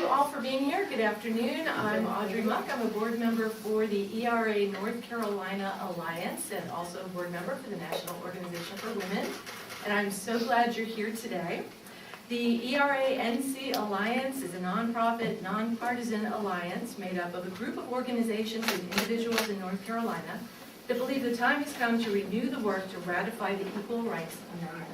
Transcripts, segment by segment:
you all for being here. Good afternoon. I'm Audrey Muck. I'm a board member for the ERA North Carolina Alliance and also a board member for the National Organization for Women. And I'm so glad you're here today. The ERA-NC Alliance is a nonprofit, nonpartisan alliance made up of a group of organizations and individuals in North Carolina that believe the time has come to renew the work to ratify the Equal Rights Amendment.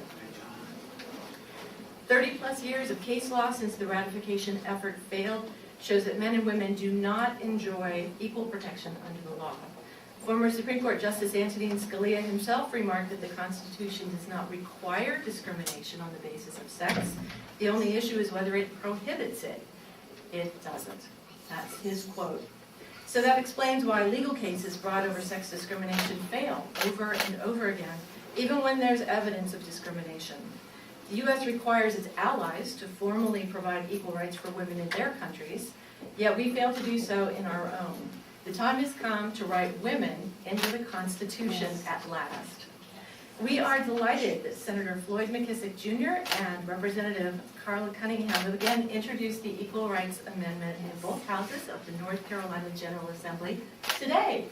30-plus years of case law since the ratification effort failed shows that men and women do not enjoy equal protection under the law. Former Supreme Court Justice Antonin Scalia himself remarked that the Constitution does not require discrimination on the basis of sex. The only issue is whether it prohibits it. It doesn't. That's his quote. So that explains why legal cases brought over sex discrimination fail over and over again, even when there's evidence of discrimination. The U.S. requires its allies to formally provide equal rights for women in their countries, yet we fail to do so in our own. The time has come to write women into the Constitution at last. We are delighted that Senator Floyd McKissick Jr. and Representative Carla Cunningham have again introduced the Equal Rights Amendment in both houses of the North Carolina General Assembly today.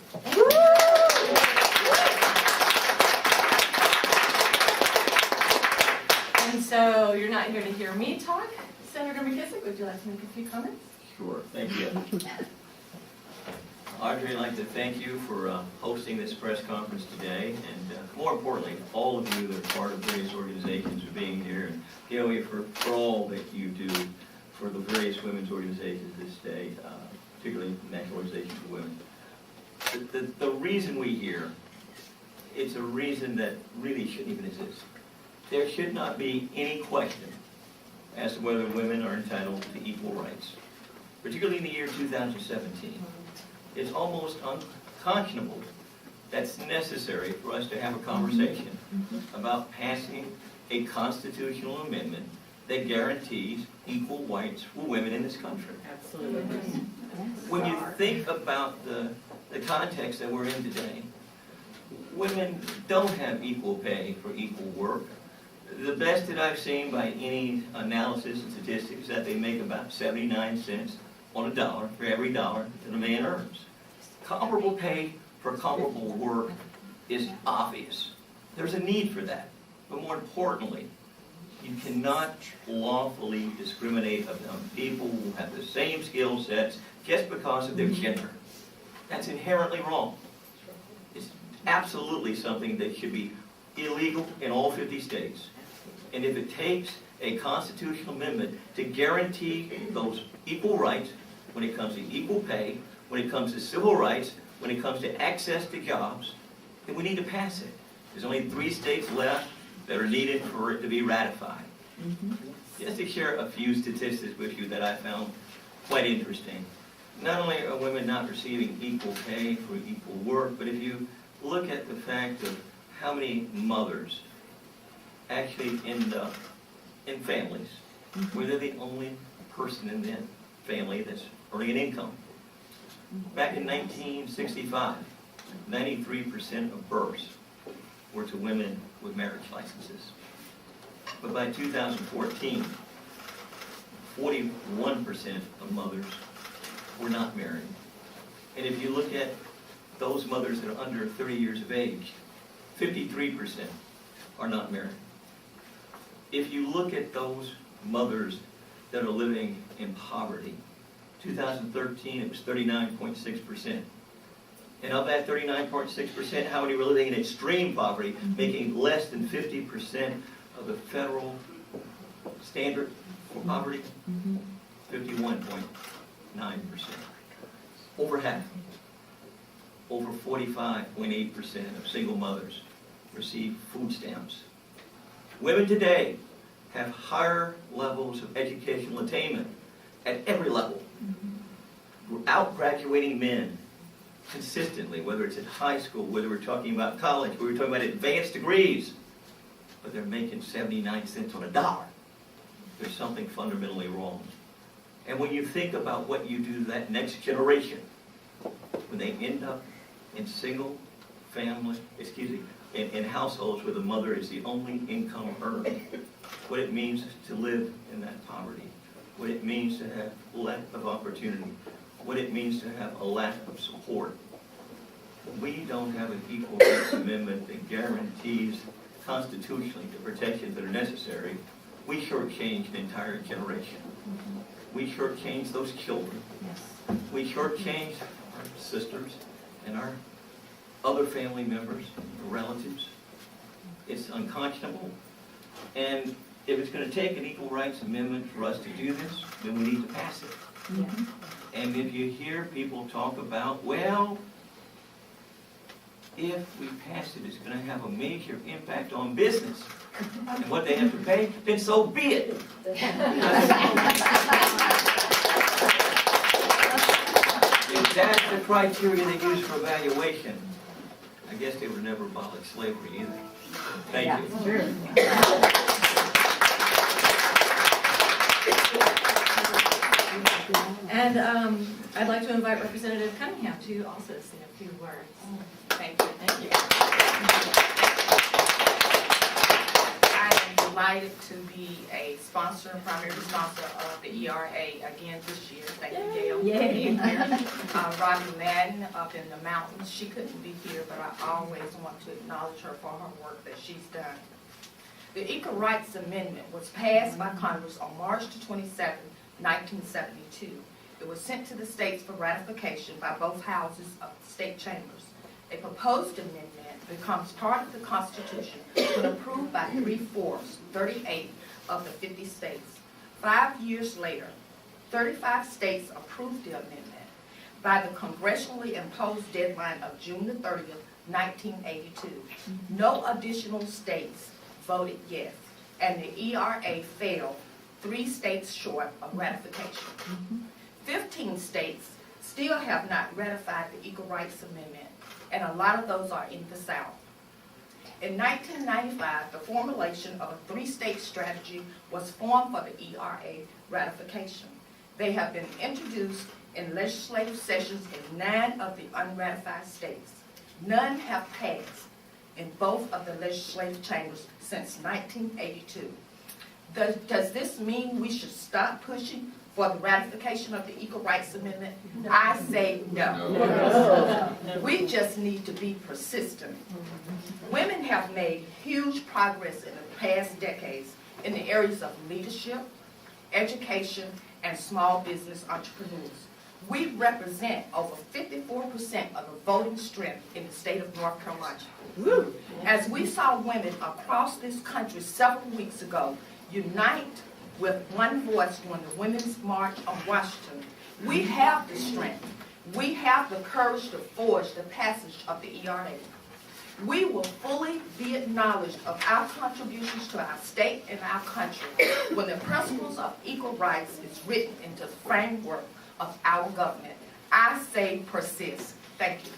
And so you're not here to hear me talk. Senator McKissick, would you like to make a few comments? Sure, thank you. Audrey, I'd like to thank you for hosting this press conference today, and more importantly, all of you that are part of various organizations for being here, and Gilly for all that you do for the various women's organizations this day, particularly the National Organization for Women. The reason we're here, it's a reason that really shouldn't even exist. There should not be any question as to whether women are entitled to equal rights, particularly in the year 2017. It's almost unconscionable that's necessary for us to have a conversation about passing a constitutional amendment that guarantees equal rights for women in this country. Absolutely. When you think about the context that we're in today, women don't have equal pay for equal work. The best that I've seen by any analysis and statistics is that they make about 79 cents on a dollar for every dollar that a man earns. Comparable pay for comparable work is obvious. There's a need for that. But more importantly, you cannot lawfully discriminate among people who have the same skill sets just because of their gender. That's inherently wrong. It's absolutely something that should be illegal in all 50 states. And if it takes a constitutional amendment to guarantee those equal rights when it comes to equal pay, when it comes to civil rights, when it comes to access to jobs, then we need to pass it. There's only 3 states left that are needed for it to be ratified. Just to share a few statistics with you that I found quite interesting. Not only are women not receiving equal pay for equal work, but if you look at the fact of how many mothers actually end up in families where they're the only person in that family that's earning an income. Back in 1965, 93% of births were to women with marriage licenses. But by 2014, 41% of mothers were not married. And if you look at those mothers that are under 30 years of age, 53% are not married. If you look at those mothers that are living in poverty, 2013 it was 39.6%. And of that 39.6%, how many were living in extreme poverty, making less than 50% of the federal standard for poverty? 51.9%. Over half. Over 45.8% of single mothers receive food stamps. Women today have higher levels of educational attainment at every level. We're out-graduating men consistently, whether it's at high school, whether we're talking about college, whether we're talking about advanced degrees, but they're making 79 cents on a dollar. There's something fundamentally wrong. And when you think about what you do to that next generation, when they end up in single family, in households where the mother is the only income earner, what it means to live in that poverty, what it means to have lack of opportunity, what it means to have a lack of support. We don't have an equal rights amendment that guarantees constitutionally the protections that are necessary. We shortchange an entire generation. We shortchange those children. We shortchange our sisters and our other family members, relatives. It's unconscionable. And if it's going to take an equal rights amendment for us to do this, then we need to pass it. And if you hear people talk about, well, if we pass it, it's going to have a major impact on business and what they have to pay, then so be it. If that's the criteria they use for evaluation, I guess they would never abolish slavery either. Thank you. And I'd like to invite Representative Cunningham to also say a few words. Thank you. Thank you. I am delighted to be a sponsor, primary sponsor of the ERA again this year. Thank you, Gail, for being here. Rodney Madden up in the mountains. She couldn't be here, but I always want to acknowledge her for her work that she's done. The Equal Rights Amendment was passed by Congress on March 27, 1972. It was sent to the states for ratification by both houses of the state chambers. A proposed amendment becomes part of the Constitution when approved by 3/4, 38 of the 50 states. 5 years later, 35 states approved the amendment by the congressionally imposed deadline of June 30th, 1982. No additional states voted yes, and the ERA failed 3 states short of ratification. 15 states still have not ratified the Equal Rights Amendment, and a lot of those are in the South. In 1995, the formulation of a 3-state strategy was formed for the ERA ratification. They have been introduced in legislative sessions in 9 of the unratified states. None have passed in both of the legislative chambers since 1982. Does this mean we should stop pushing for the ratification of the Equal Rights Amendment? No. I say no. We just need to be persistent. Women have made huge progress in the past decades in the areas of leadership, education, and small business entrepreneurs. We represent over 54% of the voting strength in the state of North Carolina. As we saw women across this country several weeks ago unite with one voice during the Women's March on Washington, we have the strength. We have the courage to forge the passage of the ERA. We will fully be acknowledged of our contributions to our state and our country when the principles of equal rights is written into the framework of our government. I say persist. Thank you.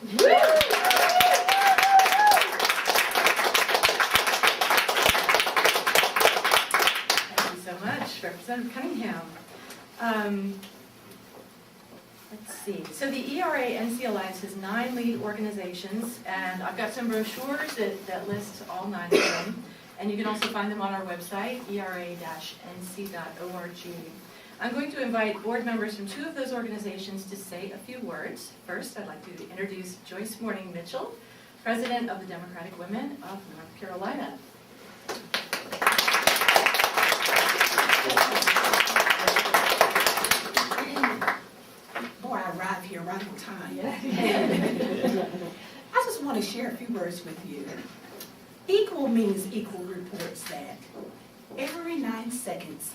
So much, Representative Cunningham. Let's see. So the ERA NC Alliance has 9 lead organizations, and I've got some brochures that list all 9 of them, and you can also find them on our website, era-nc.org. I'm going to invite board members from 2 of those organizations to say a few words. First, I'd like to introduce Joyce Morning Mitchell, President of the Democratic Women of North Carolina. Boy, I arrived here right on time. I just want to share a few words with you. Equal means equal reports that every 9 seconds,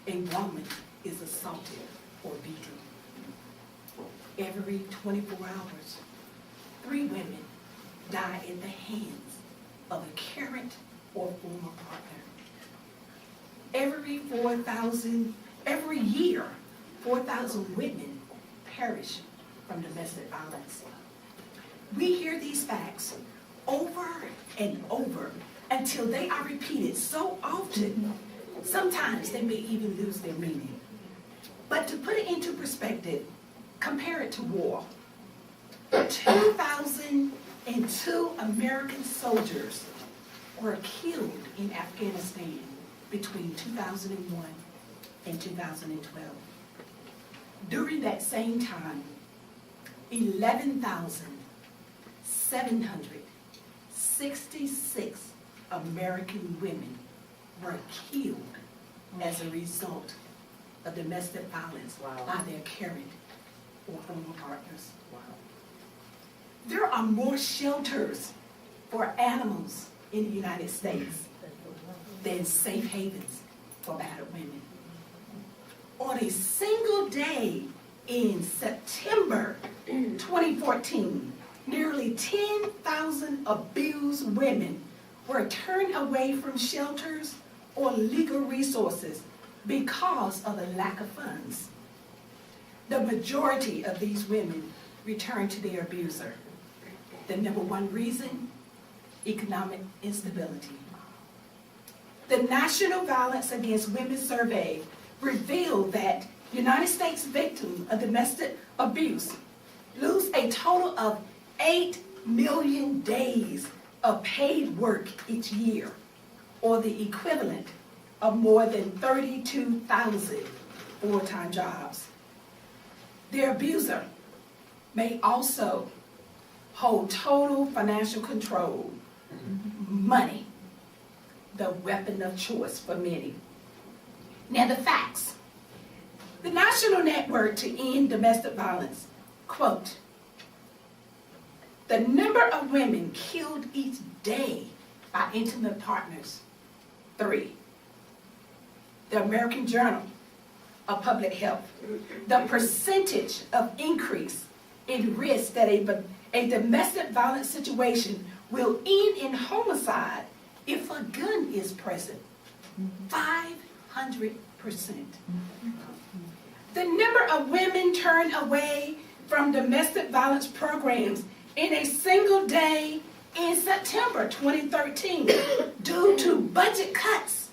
a woman is assaulted or beaten. Every 24 hours, 3 women die in the hands of a current or former partner. Every year, 4,000 women perish from domestic violence. We hear these facts over and over until they are repeated so often, sometimes they may even lose their meaning. But to put it into perspective, compare it to war. 2,002 American soldiers were killed in Afghanistan between 2001 in 2012. During that same time, 11,766 American women were killed as a result of domestic violence by their current or former partners. There are more shelters for animals in the United States than safe havens for battered women. On a single day in September 2014, nearly 10,000 abused women were turned away from shelters or legal resources because of the lack of funds. The majority of these women returned to their abuser. The number one reason? Economic instability. The National Violence Against Women Survey revealed that United States victims of domestic abuse lose a total of 8 million days of paid work each year, or the equivalent of more than 32,000 full-time jobs. Their abuser may also hold total financial control. Money, the weapon of choice for many. Now the facts. The National Network to End Domestic Violence, quote, the number of women killed each day by intimate partners, 3. The American Journal of Public Health, the percentage of increase in risk that a domestic violence situation will end in homicide if a gun is present, 500%. The number of women turned away from domestic violence programs in a single day in September 2013 due to budget cuts,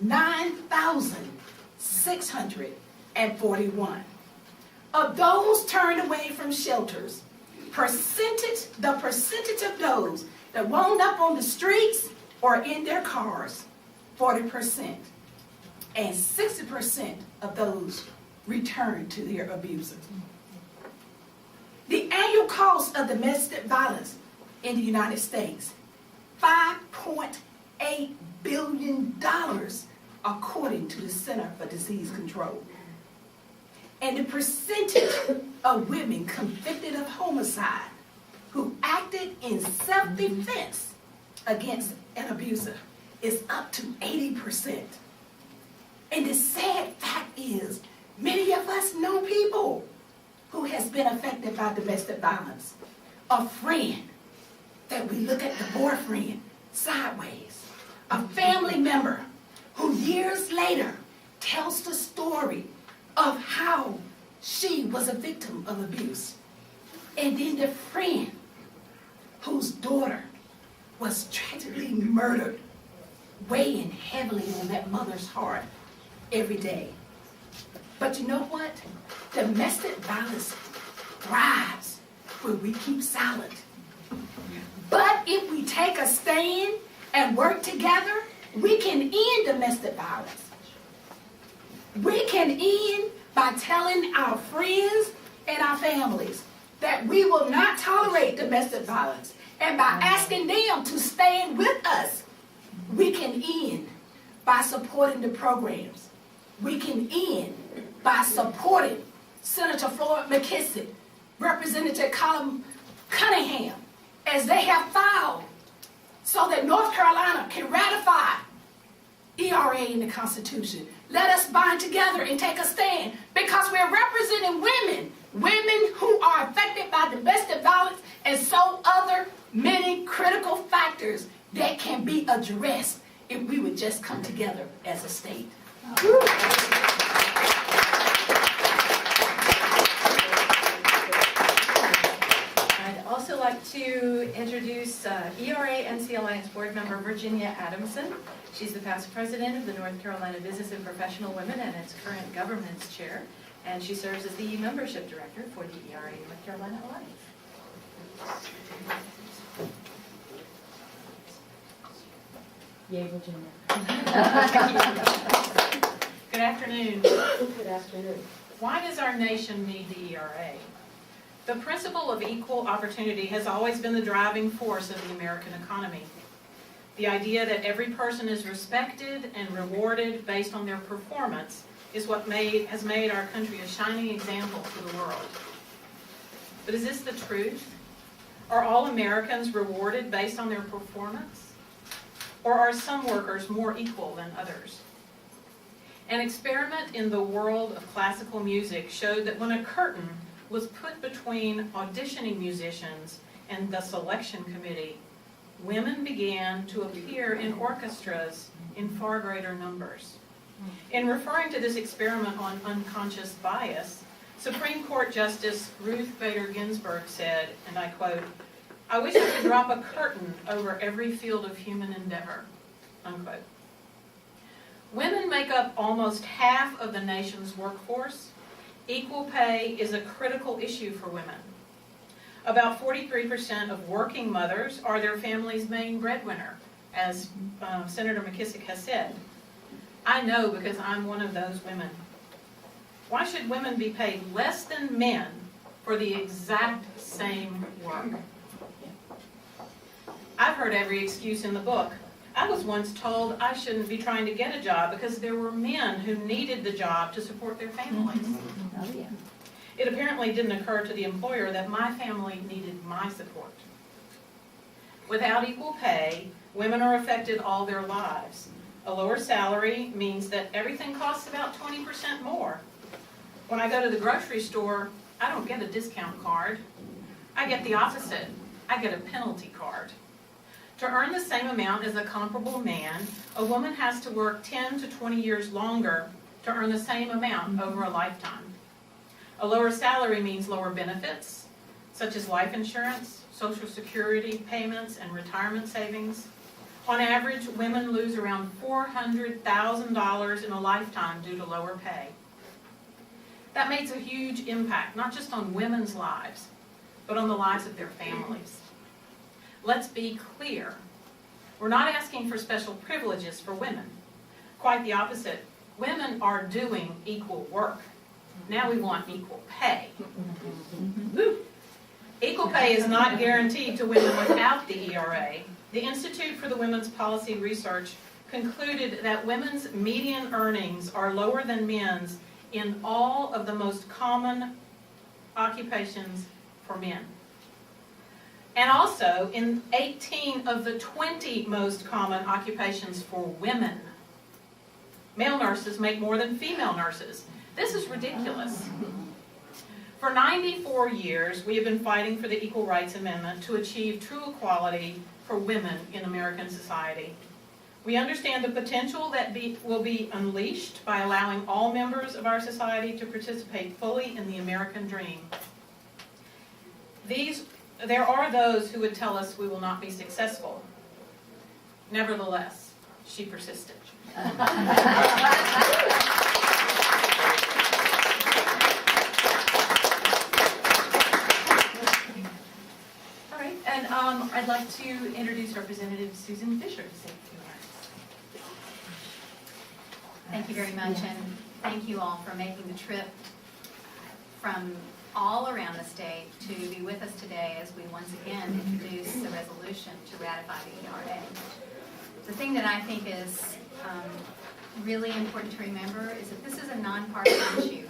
9,641. Of those turned away from shelters, the percentage of those that wound up on the streets or in their cars, 40%. And 60% of those returned to their abusers. The annual cost of domestic violence in the United States, $5.8 billion, according to the Center for Disease Control. And the percentage of women convicted of homicide who acted in self-defense against an abuser is up to 80%. And the sad fact is, many of us know people who has been affected by domestic violence. A friend that we look at the boyfriend sideways. A family member who years later tells the story of how she was a victim of abuse. And then the friend whose daughter was tragically murdered, weighing heavily on that mother's heart every day. But you know what? Domestic violence thrives when we keep silent. But if we take a stand and work together, we can end domestic violence. We can end by telling our friends and our families that we will not tolerate domestic violence. And by asking them to stand with us, we can end by supporting the programs. We can end by supporting Senator Floyd McKissick, Representative Colin Cunningham, as they have filed so that North Carolina can ratify ERA in the Constitution. Let us bind together and take a stand, because we're representing women who are affected by domestic violence and so other many critical factors that can be addressed if we would just come together as a state. I'd also like to introduce ERA NC Alliance Board Member Virginia Adamson. She's the past president of the North Carolina Business and Professional Women and its current governance chair, and she serves as the membership director for the ERA North Carolina Alliance. Yay, Virginia. Good afternoon. Good afternoon. Why does our nation need the ERA? The principle of equal opportunity has always been the driving force of the American economy. The idea that every person is respected and rewarded based on their performance is what has made our country a shining example to the world. But is this the truth? Are all Americans rewarded based on their performance? Or are some workers more equal than others? An experiment in the world of classical music showed that when a curtain was put between auditioning musicians and the selection committee, women began to appear in orchestras in far greater numbers. In referring to this experiment on unconscious bias, Supreme Court Justice Ruth Bader Ginsburg said, and I quote, "I wish I could drop a curtain over every field of human endeavor," unquote. Women make up almost half of the nation's workforce. Equal pay is a critical issue for women. About 43% of working mothers are their family's main breadwinner, as Senator McKissick has said. I know because I'm one of those women. Why should women be paid less than men for the exact same work? I've heard every excuse in the book. I was once told I shouldn't be trying to get a job because there were men who needed the job to support their families. Oh, yeah. It apparently didn't occur to the employer that my family needed my support. Without equal pay, women are affected all their lives. A lower salary means that everything costs about 20% more. When I go to the grocery store, I don't get a discount card. I get the opposite. I get a penalty card. To earn the same amount as a comparable man, a woman has to work 10 to 20 years longer to earn the same amount over a lifetime. A lower salary means lower benefits, such as life insurance, Social Security payments, and retirement savings. On average, women lose around $400,000 in a lifetime due to lower pay. That makes a huge impact, not just on women's lives, but on the lives of their families. Let's be clear. We're not asking for special privileges for women. Quite the opposite. Women are doing equal work. Now we want equal pay. Equal pay is not guaranteed to women without the ERA. The Institute for the Women's Policy Research concluded that women's median earnings are lower than men's in all of the most common occupations for men. And also in 18 of the 20 most common occupations for women. Male nurses make more than female nurses. This is ridiculous. For 94 years, we have been fighting for the Equal Rights Amendment to achieve true equality for women in American society. We understand the potential that will be unleashed by allowing all members of our society to participate fully in the American dream. There are those who would tell us we will not be successful. Nevertheless, she persisted. And I'd like to introduce Representative Susan Fisher to say a few words. Thank you very much, and thank you all for making the trip from all around the state to be with us today as we once again introduce the resolution to ratify the ERA. The thing that I think is really important to remember is that this is a nonpartisan issue.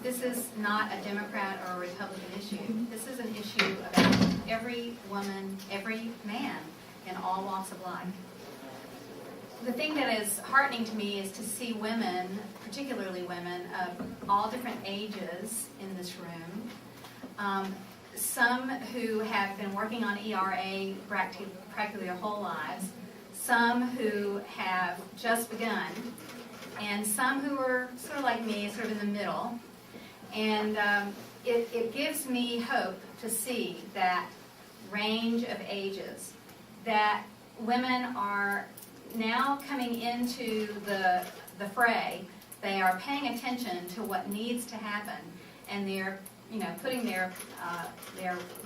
This is not a Democrat or a Republican issue. This is an issue about every woman, every man in all walks of life. The thing that is heartening to me is to see women, particularly women of all different ages in this room. Some who have been working on ERA practically their whole lives, some who have just begun, and some who are sort of like me, sort of in the middle. And it gives me hope to see that range of ages, that women are now coming into the fray. They are paying attention to what needs to happen, and they're putting their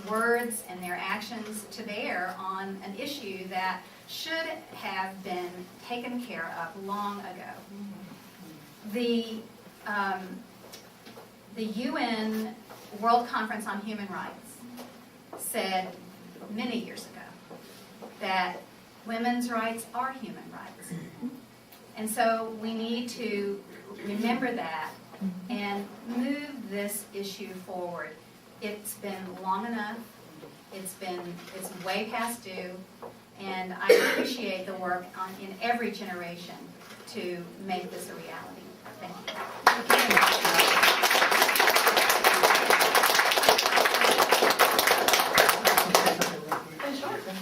words and their actions to bear on an issue that should have been taken care of long ago. The UN World Conference on Human Rights said many years ago that women's rights are human rights. And so we need to remember that and move this issue forward. It's been long enough. It's way past due. And I appreciate the work in every generation to make this a reality. Thank you.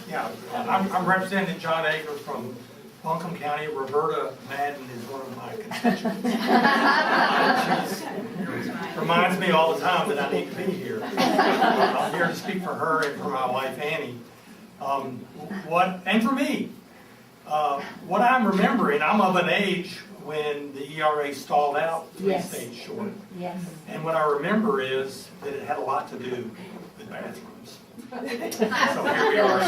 Yeah, I'm representing John Aker from Buncombe County. Roberta Madden is one of my constituents. She reminds me all the time that I need to be here. I'm here to speak for her and for my wife Annie. And for me, what I'm remembering, I'm of an age when the ERA stalled out 3 states short. Yes. And what I remember is that it had a lot to do with bathrooms. So here we are.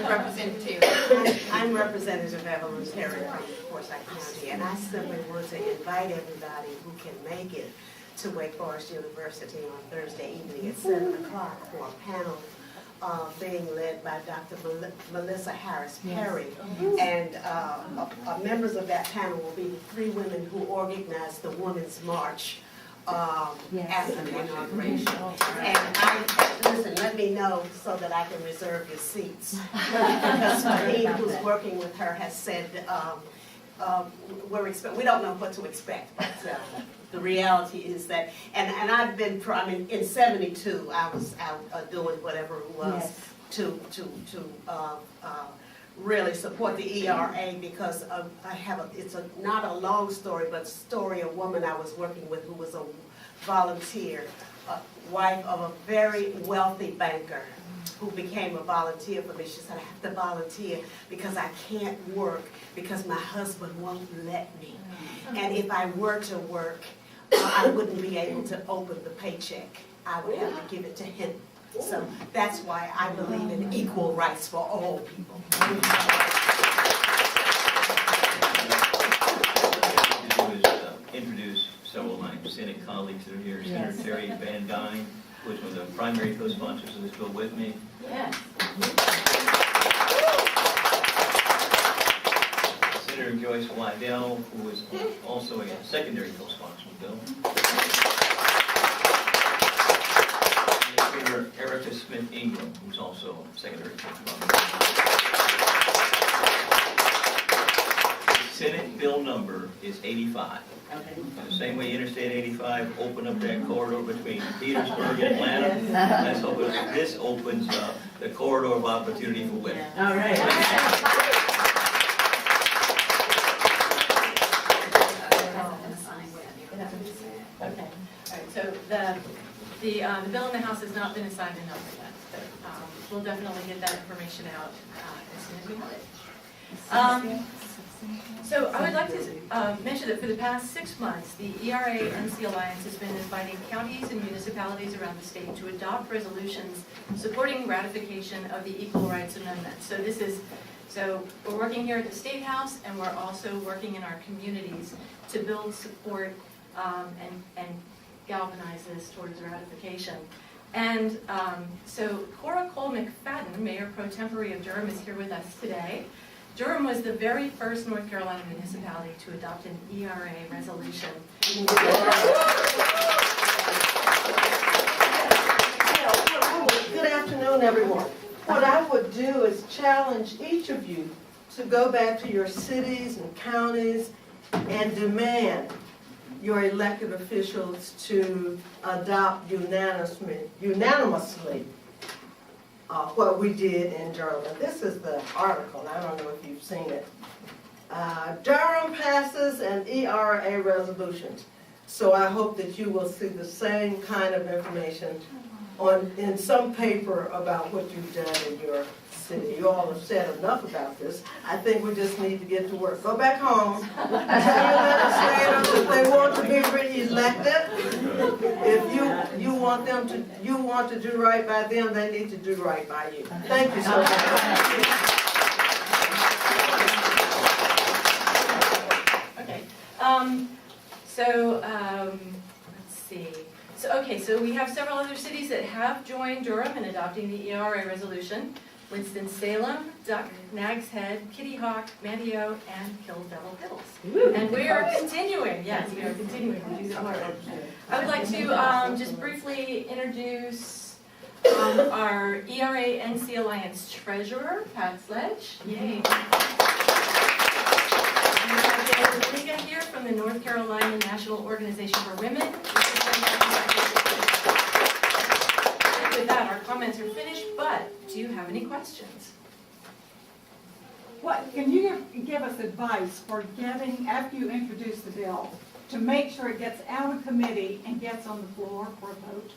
Representative. I'm Representative Evelyn Terry from Forsyth County, and I simply want to invite everybody who can make it to Wake Forest University on Thursday evening at 7 o'clock for a panel being led by Dr. Melissa Harris Perry. And members of that panel will be the 3 women who organized the Women's March after the inauguration. And listen, let me know so that I can reserve your seats. Because Fahim, who's working with her, has said we don't know what to expect, but the reality is that, and I've been, in 72, I was out doing whatever it was to really support the ERA because it's not a long story, but story of a woman I was working with who was a volunteer, wife of a very wealthy banker who became a volunteer for me. She said, I have to volunteer because I can't work because my husband won't let me. And if I were to work, I wouldn't be able to open the paycheck. I would have to give it to him. So that's why I believe in equal rights for all people. Introduce several of my Senate colleagues that are here. Senator Terry Van Dyne, who is one of the primary co-sponsors of this bill with me. Yes. Senator Joyce Wydell, who is also a secondary co-sponsor of the bill. And Senator Erica Smith Ingram, who's also a secondary co-sponsor. The Senate bill number is 85. The same way Interstate 85 opened up that corridor between Petersburg and Atlanta, let's hope this opens up the corridor of opportunity for women. All right. Okay. All right. So the bill in the House has not been assigned a number yet, but we'll definitely get that information out as soon as we have it. So I would like to mention that for the past 6 months, the ERA-NC Alliance has been inviting counties and municipalities around the state to adopt resolutions supporting ratification of the Equal Rights Amendment. So we're working here at the State House, and we're also working in our communities to build support and galvanize this towards ratification. And so Cora Cole-McFadden, Mayor Pro Tempore of Durham, is here with us today. Durham was the very first North Carolina municipality to adopt an ERA resolution. Good afternoon, everyone. What I would do is challenge each of you to go back to your cities and counties and demand your elected officials to adopt unanimously what we did in Durham. This is the article. I don't know if you've seen it. Durham passes an ERA resolution. So I hope that you will see the same kind of information in some paper about what you've done in your city. You all have said enough about this. I think we just need to get to work. Go back home, tell your legislators if they want to be re-elected. If you want to do right by them, they need to do right by you. Thank you so much. Okay, let's see. So we have several other cities that have joined Durham in adopting the ERA resolution. Winston-Salem, Duck, Nags Head, Kitty Hawk, Manteo, and Kill Devil Hills. And we are continuing, yes, we are continuing to do the work. I would like to just briefly introduce our ERA NC Alliance Treasurer, Pat Sledge. Yay. And we have Dominica here from the North Carolina National Organization for Women. With that, our comments are finished, but do you have any questions? What, can you give us advice for getting, after you introduce the bill, to make sure it gets out of committee and gets on the floor for a vote?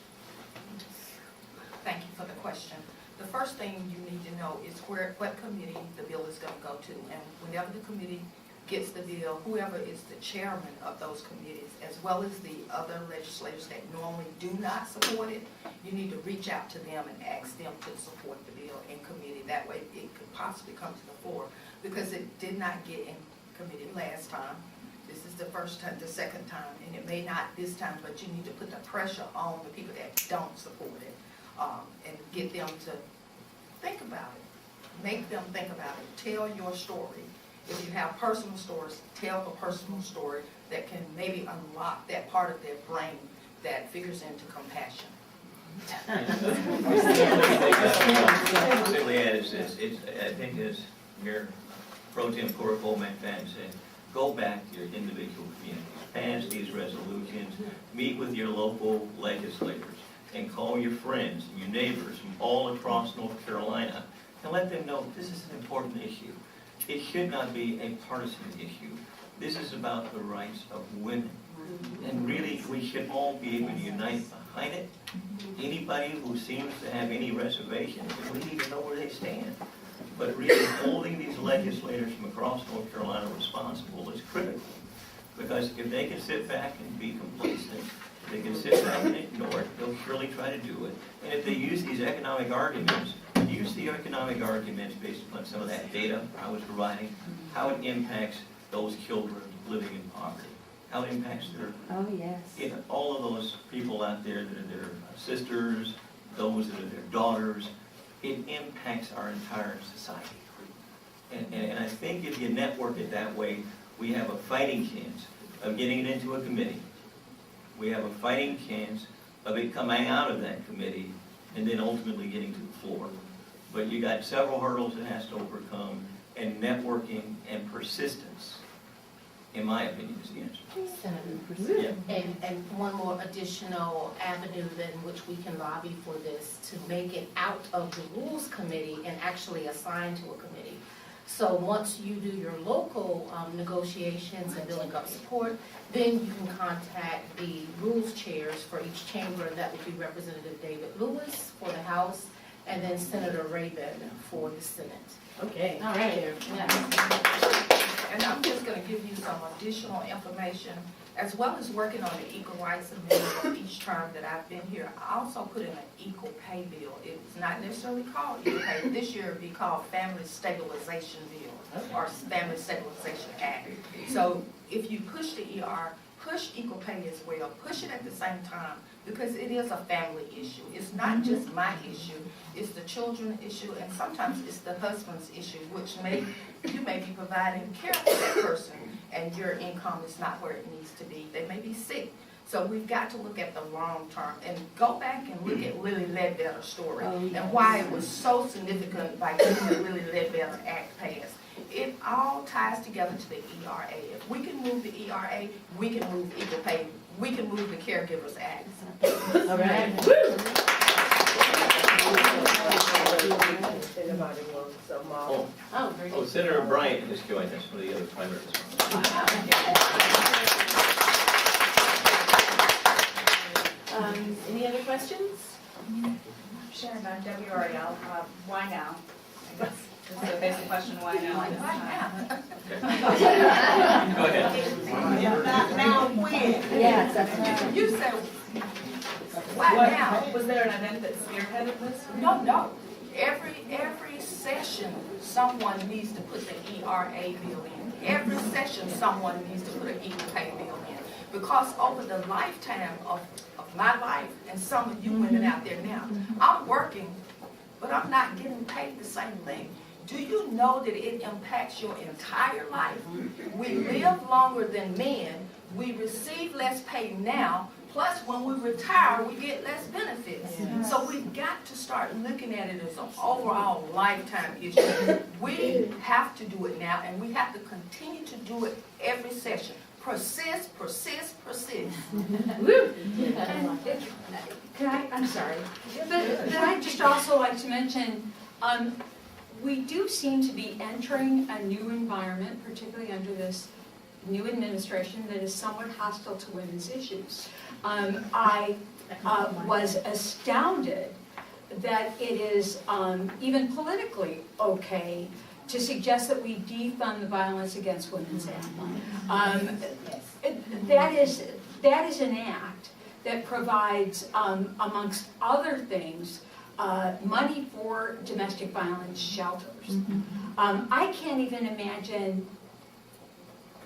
Thank you for the question. The first thing you need to know is what committee the bill is going to go to. And whenever the committee gets the bill, whoever is the chairman of those committees, as well as the other legislators that normally do not support it, you need to reach out to them and ask them to support the bill in committee. That way it could possibly come to the floor, because it did not get in committee last time. This is the first time, the second time, and it may not this time, but you need to put the pressure on the people that don't support it, and get them to think about it. Make them think about it. Tell your story. If you have personal stories, tell a personal story that can maybe unlock that part of their brain that figures into compassion. Simply add is this, I think as Mayor Pro Tem Cole-McFadden said, go back to your individual communities, pass these resolutions, meet with your local legislators, and call your friends and your neighbors from all across North Carolina, and let them know this is an important issue. It should not be a partisan issue. This is about the rights of women. And really, we should all be able to unite behind it. Anybody who seems to have any reservations, we need to know where they stand. But really, holding these legislators from across North Carolina responsible is critical. Because if they can sit back and be complacent, they can sit back and ignore it, they'll surely try to do it. And if they use these economic arguments, use the economic arguments based upon some of that data I was providing, how it impacts those children living in poverty, how it impacts their, all of those people out there that are their sisters, those that are their daughters. It impacts our entire society. And I think if you network it that way, we have a fighting chance of getting it into a committee. We have a fighting chance of it coming out of that committee and then ultimately getting to the floor. But you got several hurdles it has to overcome, and networking and persistence, in my opinion, is the answer. Senator, and one more additional avenue in which we can lobby for this, to make it out of the Rules Committee and actually assign to a committee. So once you do your local negotiations and building up support, then you can contact the rules chairs for each chamber, and that would be Representative David Lewis for the House, and then Senator Rabin for the Senate. Okay. All right. And I'm just going to give you some additional information, as well as working on the Equal Rights Amendment each term that I've been here. I also put in an equal pay bill. It's not necessarily called equal pay. This year it would be called Family Stabilization Bill, or Family Stabilization Act. So if you push the ER, push equal pay as well. Push it at the same time, because it is a family issue. It's not just my issue, it's the children issue, and sometimes it's the husband's issue, which you may be providing care for that person, and your income is not where it needs to be. They may be sick. So we've got to look at the long term, and go back and look at Lily Ledbetter's story, and why it was so significant by getting the Lily Ledbetter Act passed. It all ties together to the ERA. If we can move the ERA, we can move equal pay. We can move the Caregivers Act. All right. Anybody wants some more? Oh, Senator Bryant has joined us, one of the other primaries. Any other questions? Sharon on WRL, why now? This is a basic question, why now? Go ahead. Now when? Yes, that's right. You said, why now? Was there an event that spearheaded this? No. Every session, someone needs to put the ERA bill in. Every session, someone needs to put an equal pay bill in. Because over the lifetime of my life, and some of you women out there now, I'm working, but I'm not getting paid the same thing. Do you know that it impacts your entire life? We live longer than men. We receive less pay now. Plus, when we retire, we get less benefits. Yes. So we've got to start looking at it as an overall lifetime issue. We have to do it now, and we have to continue to do it every session. Persist. I'm sorry, but I'd just also like to mention, we do seem to be entering a new environment, particularly under this new administration, that is somewhat hostile to women's issues. I was astounded that it is even politically okay to suggest that we defund the Violence Against Women's Act. That is an act that provides, amongst other things, money for domestic violence shelters. I can't even imagine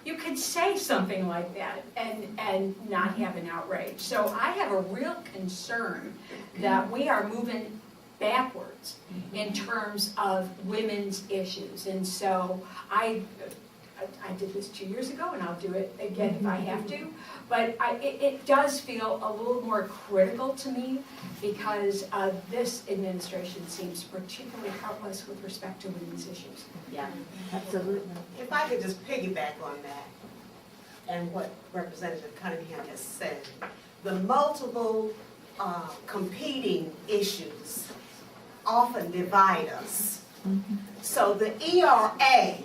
you could say something like that and not have an outrage. So I have a real concern that we are moving backwards in terms of women's issues. And so I did this 2 years ago, and I'll do it again if I have to. But it does feel a little more critical to me because this administration seems particularly heartless with respect to women's issues. Yeah, absolutely. If I could just piggyback on that and what Representative Cunningham has said, the multiple competing issues often divide us. So the ERA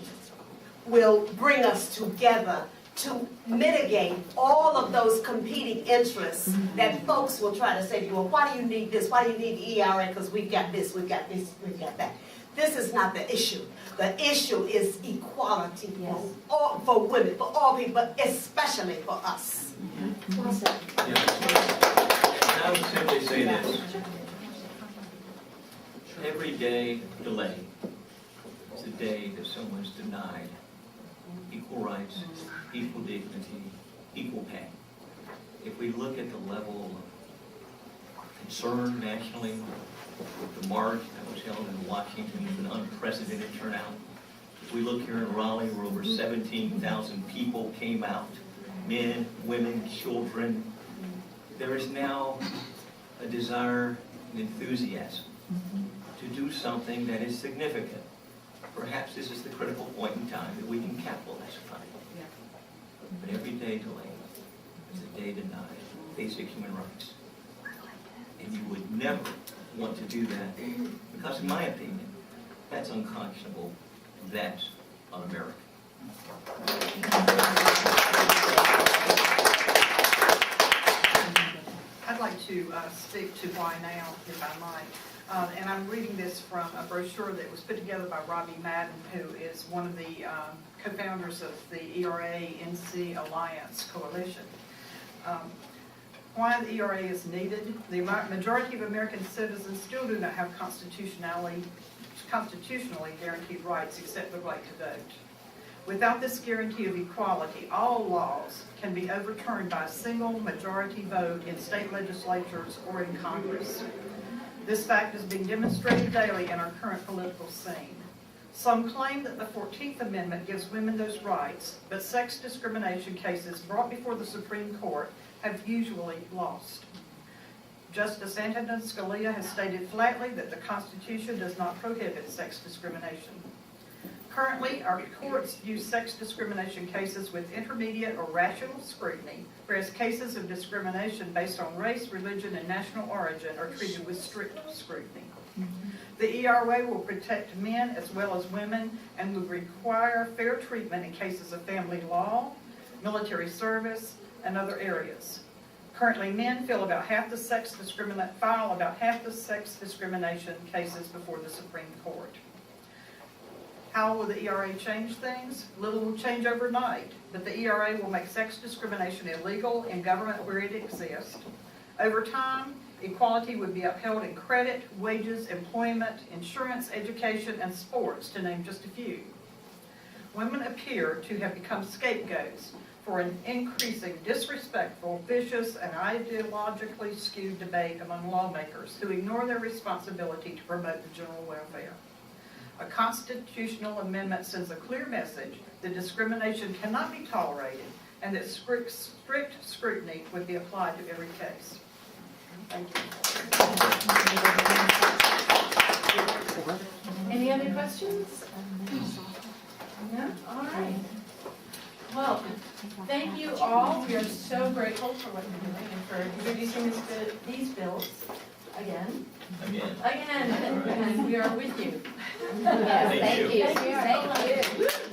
will bring us together to mitigate all of those competing interests that folks will try to say to you, well, why do you need this? Why do you need the ERA? Because we've got this, we've got this, we've got that. This is not the issue. The issue is equality for women, for all people, but especially for us. I would simply say this. Every day delay is a day that someone's denied equal rights, equal dignity, equal pay. If we look at the level of concern nationally, the march that was held in Washington was an unprecedented turnout. If we look here in Raleigh, where over 17,000 people came out, men, women, children, there is now a desire and enthusiasm to do something that is significant. Perhaps this is the critical point in time that we can capitalize upon it. But every day delayed is a day denied basic human rights. And you would never want to do that because, in my opinion, that's unconscionable. That's un-American. I'd like to speak to why now, if I might. And I'm reading this from a brochure that was put together by Robbie Madden, who is one of the co-founders of the ERA-NC Alliance Coalition. Why the ERA is needed. The majority of American citizens still do not have constitutionally guaranteed rights except the right to vote. Without this guarantee of equality, all laws can be overturned by a single majority vote in state legislatures or in Congress. This fact is being demonstrated daily in our current political scene. Some claim that the 14th Amendment gives women those rights, but sex discrimination cases brought before the Supreme Court have usually lost. Justice Antonin Scalia has stated flatly that the Constitution does not prohibit sex discrimination. Currently, our courts view sex discrimination cases with intermediate or rational scrutiny, whereas cases of discrimination based on race, religion, and national origin are treated with strict scrutiny. The ERA will protect men as well as women and will require fair treatment in cases of family law, military service, and other areas. Currently, men file about half the sex discrimination cases before the Supreme Court. How will the ERA change things? Little will change overnight, but the ERA will make sex discrimination illegal in government where it exists. Over time, equality would be upheld in credit, wages, employment, insurance, education, and sports, to name just a few. Women appear to have become scapegoats for an increasing disrespectful, vicious, and ideologically skewed debate among lawmakers who ignore their responsibility to promote the general welfare. A constitutional amendment sends a clear message that discrimination cannot be tolerated and that strict scrutiny would be applied to every case. Thank you. Any other questions? No? All right. Well, thank you all. We are so grateful for what you're doing and for introducing us to these bills again. Again. Again, and we are with you. Thank you. Thank you.